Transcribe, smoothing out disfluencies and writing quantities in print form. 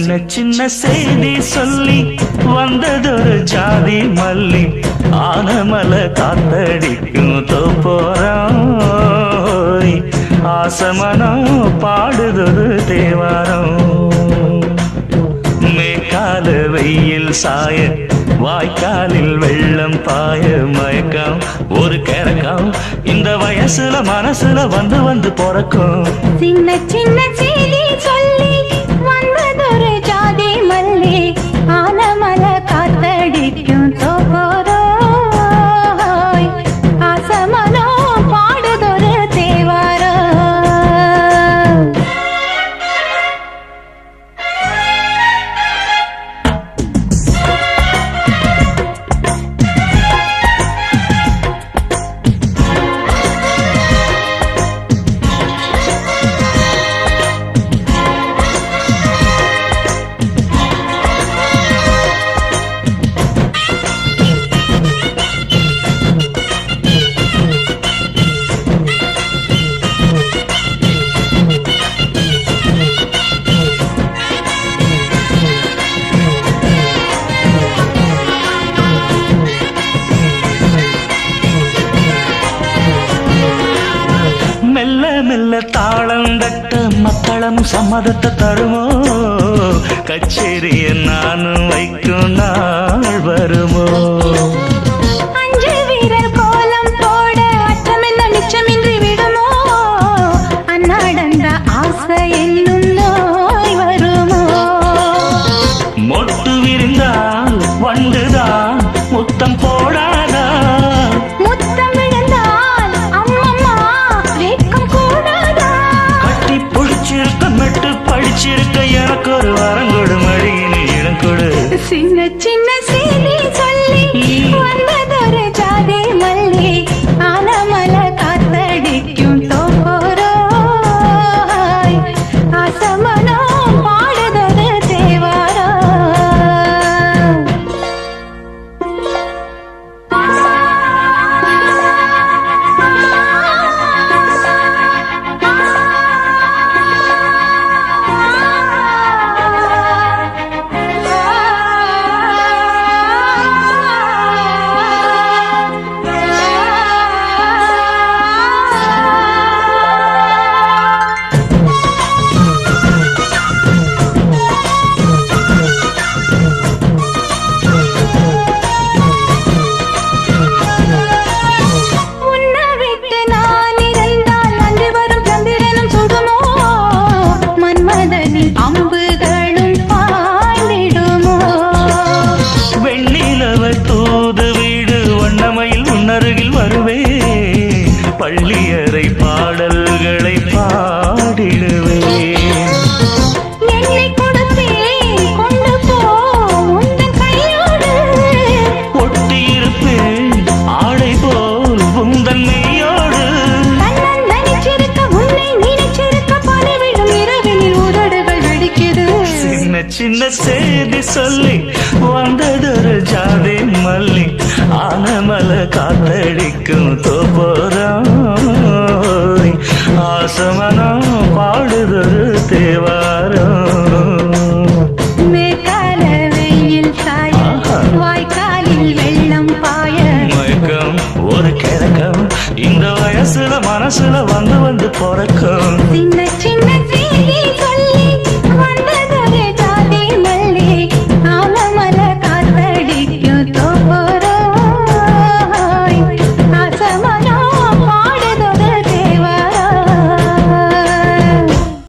சின்ன சின்ன செய்தி சொல்லி வந்ததொரு ஜாதி மல்லி ஆனமல காத்தடிக்கும் தோப்போரம் ஆசமனம் பாடுதொரு தேவாரம் மேற்கால வெயில் சாய வாய்க்காலில் வெள்ளம் பாய மயக்கம் ஒரு கரக்கம் இந்த வயசுல மனசுல வந்து வந்து பிறக்கும் சின்ன சின்ன செய்தி சொல்லி வந்ததொரு ஜாதி மல்லி ஆனமல காத்தடிக்கும் தோப்போரோய் ஆசமனோ பாடுதொரு தேவாரோ மெல்ல மெல்ல தாளம் தட்ட மக்களும் சம்மதத்தை தருமோ கச்சேரிய நானும் வைக்கும் நாள் வருமோ அஞ்சு வீரர் கோலம் போட அச்சமென்ன மிச்சமின்றி விடுமோ அன்னாடந்த ஆசை என்னும் நோய் வருமோ மொட்டு விரிந்தால் வண்டுதான் முத்தம் போடாதா முத்தம் விழுந்தால் அம்மம்மா வேக்கம் கூடாதா கட்டி பிடிச்சிருக்க மெட்டு படிச்சிருக்க எனக்கு ஒரு வரம் கொடு மடியினி இடம் கொடு சின்ன சின்ன செய்தி சொல்லி வந்ததொரு ஜாதி மல்லி ஆனமல காத்தடிக்கும் தோப்போரோய் ஆசமனோ பாடுதொரு தேவாரோ உன்னை விட்டு நான் இருந்தால் அன்று வரும் சந்திரனும் சுடுமோ மன்மதனின் அம்புகளும் பாய்ந்திடுமோ வெண்ணிலவ தூது வீடு வண்ணமையில் உன்னருகில் வருவே பள்ளியறை பாடல்களை பாடிடுவே என்னை கொடுத்தேன் கொண்டு போ உந்தன் கையோடு ஒட்டியிருப்பேன் ஆடை போல் உந்தன் மெய்யோடு கண்ணன் நினைச்சிருக்க உன்னை நினைச்சிருக்க பணிவிடும் இரவினில் உதடுகள் வெடிக்குது சின்ன சின்ன செய்தி சொல்லி வந்ததொரு ஜாதி மல்லி ஆனமல காத்தடிக்கும் தோப்போரம் ஆசமனம் பாடுதொரு தேவாரம் மேற்கால வெயில் சாய வாய்க்காலில் வெள்ளம் பாய மயக்கம் ஒரு கிழக்கம் இந்த வயசுல மனசுல வந்து வந்து பிறக்கும்